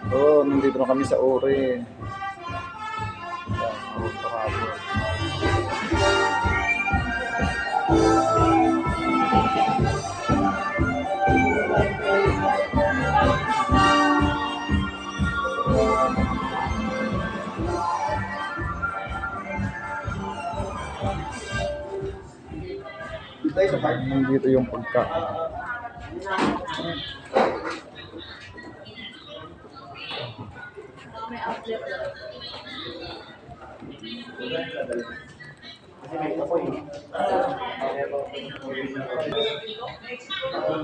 Oo, nandito na kami sa Ore. Nandito yung pagkain.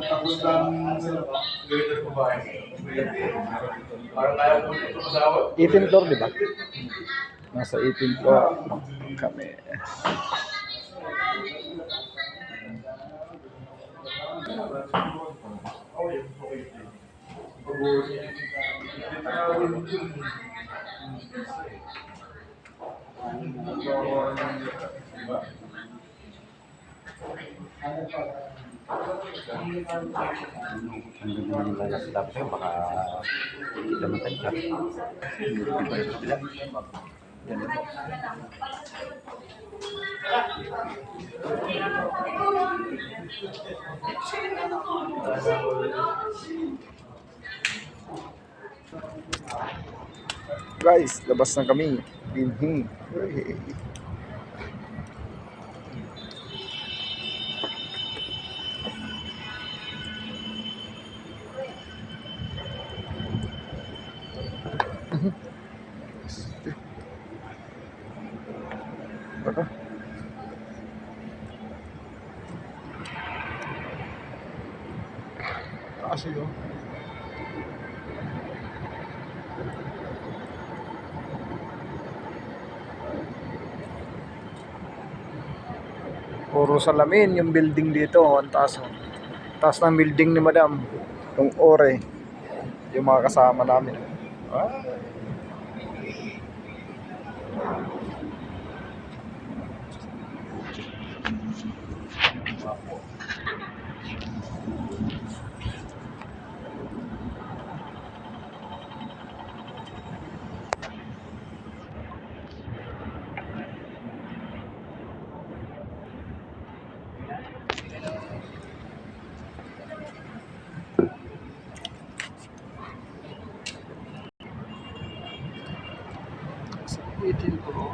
Tapos lang later ko ba? Parang kaya po ito masawa. 18th floor, di ba? Nasa 18th floor kami. Ang ganda ng lalaptop ko, baka hindi ka matadya. Guys, labas na kami. Baka. Kasi yun. Puro salamin yung building dito. Ang taas. Taas ng building ni Madam. Yung Ore. Yung mga kasama namin. Waiting ko.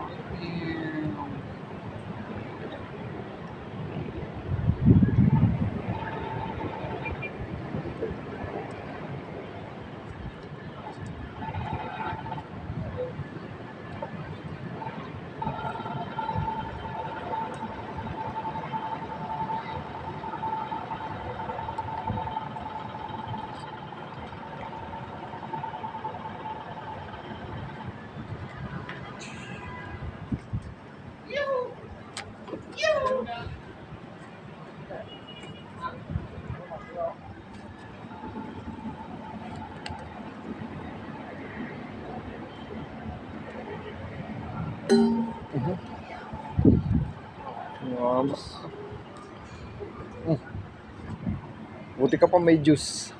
Buti ka pa may juice.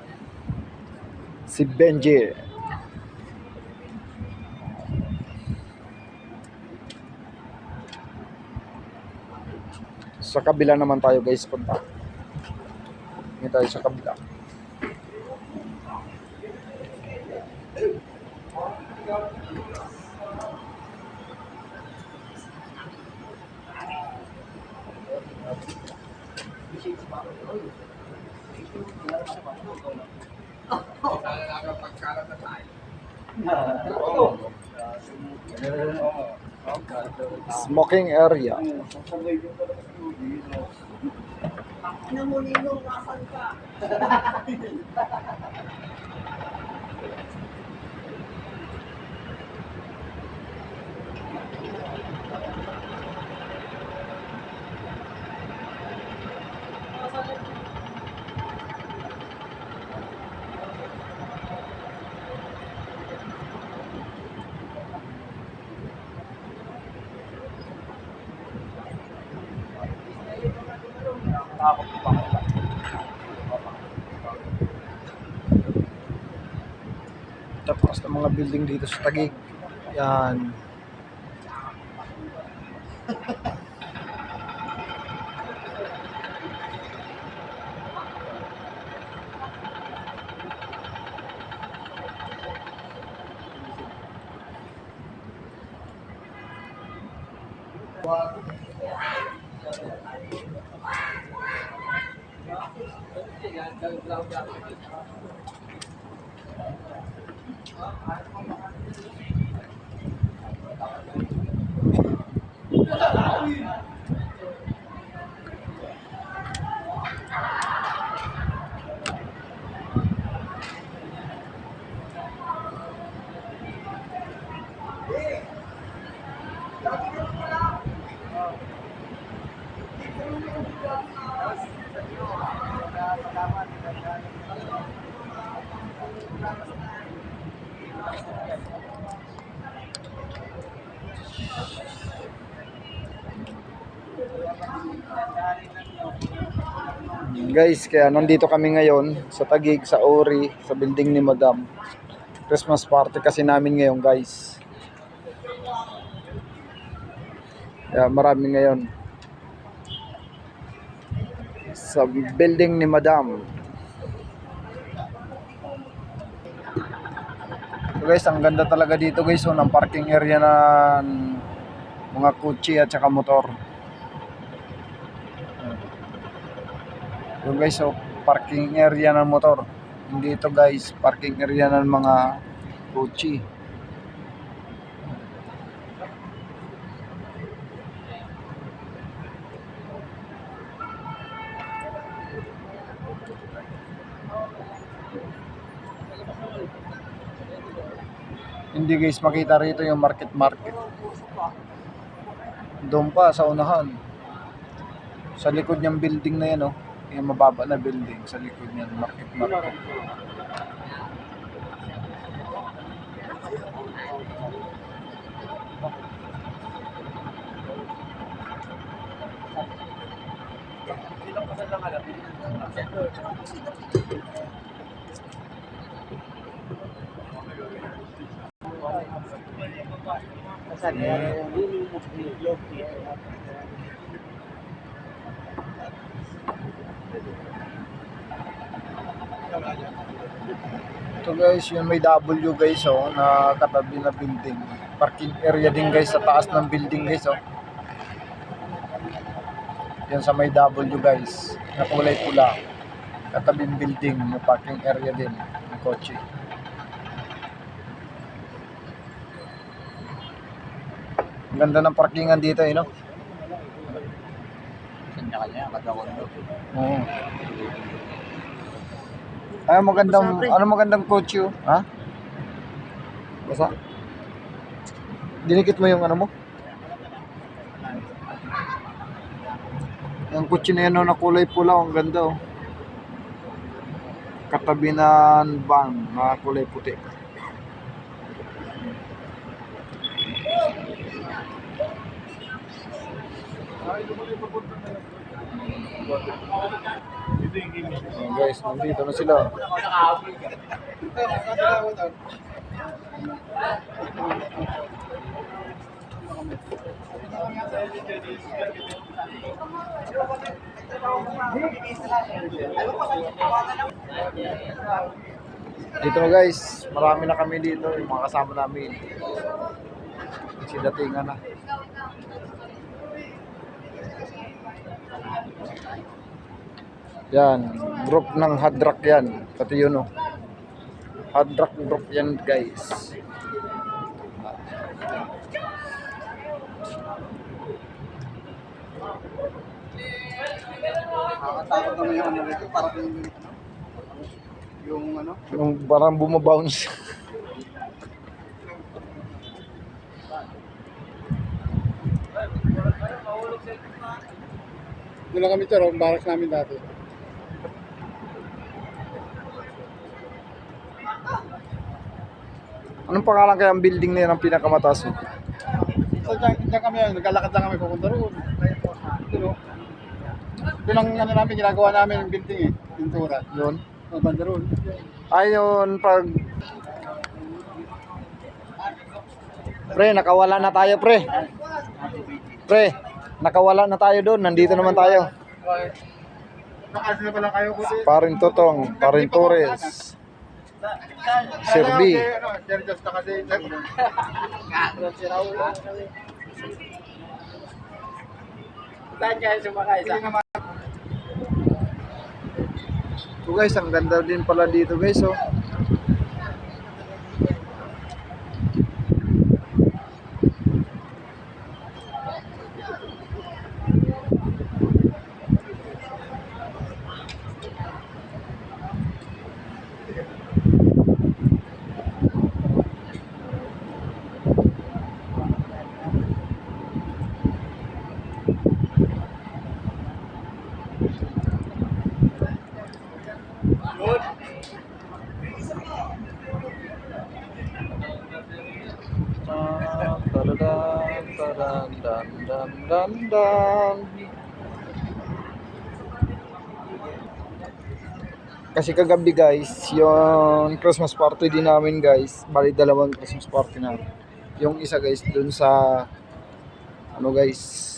Si Benji. Sa kabila naman tayo guys punta. Hindi tayo sa kabila. Smoking area. Tapos ng mga building dito sa Taguig. Yan. Guys, kaya nandito kami ngayon sa Taguig, sa Ori, sa building ni Madam. Christmas party kasi namin ngayon, guys. Kaya marami ngayon sa building ni Madam. So guys, ang ganda talaga dito guys, ng parking area ng mga kotse at saka motor. Yung guys, so parking area ng motor. Hindi ito guys, parking area ng mga kotse. Hindi guys, makita rito yung market. Doon pa sa unahan. Sa likod niyang building na yan, oh. Yung mababa na building sa likod niyan, market. Ito guys, yun may W guys, oh, na katabi na building. Parking area din guys sa taas ng building guys, oh. Yan sa may W guys, na kulay pula. Katabing building, may parking area din ng kotse. Ang ganda ng parkingan dito, eh, no? Kanya-kanya, kada-kondo. Oo. Ay, magandang kotse, oh. Ha? Basta? Dinikit mo yung ano mo? Yung kotse na yan, oh, na kulay pula, ang ganda, oh. Katabi ng van na kulay puti. Oh, guys, nandito na sila. Dito na guys, marami na kami dito, yung mga kasama namin. Datingan na. Yan, group ng hard rock yan. Pati yun, oh. Hard rock group yan guys. Nakakatakot naman yung ano rito, parang yung ano. Yung parang bumabounce. Doon kami ito, ang barak namin dati. Anong pangalan kaya ang building na yan ang pinakamataas? So dyan kami, naglalakad lang kami pupunta roon. Doon ang ano namin, ginagawa namin yung building, eh, pintura. Yun. O, banda roon. Ayun, pag Pre, nakawala na tayo, pre. Pre, nakawala na tayo doon. Nandito naman tayo. Nakasin na pala kayo kasi. Paring Totong, Paring Torres. Sir B. Sir Just na kasi. Saan kayo sumakay? So guys, ang ganda din pala dito guys, oh. Tadadan, tadan, dan, dan, dan, dan. Kasi kagabi guys, yung Christmas party din namin guys. Bali dalawang Christmas party namin. Yung isa guys doon sa ano guys,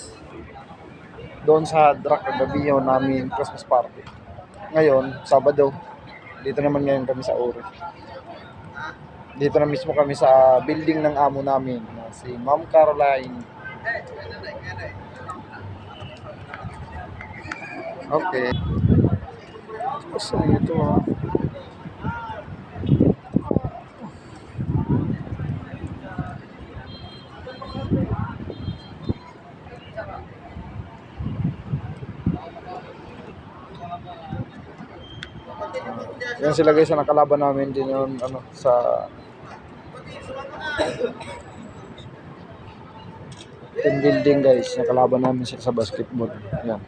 doon sa Drak kagabi yung namin Christmas party. Ngayon, Sabado, dito naman ngayon kami sa Oro. Dito na mismo kami sa building ng amo namin, na si Ma'am Caroline. Okay. Basta ito ah. Yan sila guys na nakalaban namin din yung ano sa team building guys, nakalaban namin sila sa basketball. Yan.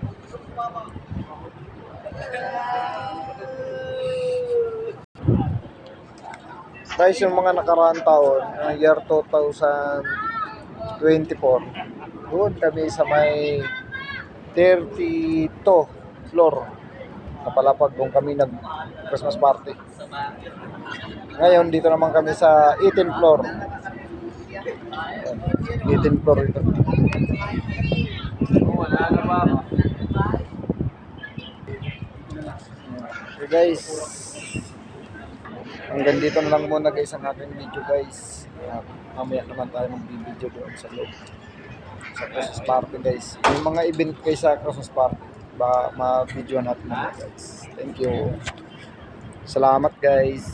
Guys, yung mga nakaraang taon, year 2024, doon kami sa may 32 floor. Napalapag doon kami nag Christmas party. Ngayon, dito naman kami sa 18th floor. 18th floor ito. Okay guys, hanggang dito na lang muna guys ang aking video guys. Mamaya naman tayo mag-video doon sa loob sa Christmas party guys. Yung mga event guys sa Christmas party, ba ma-video natin mga guys. Thank you. Salamat guys.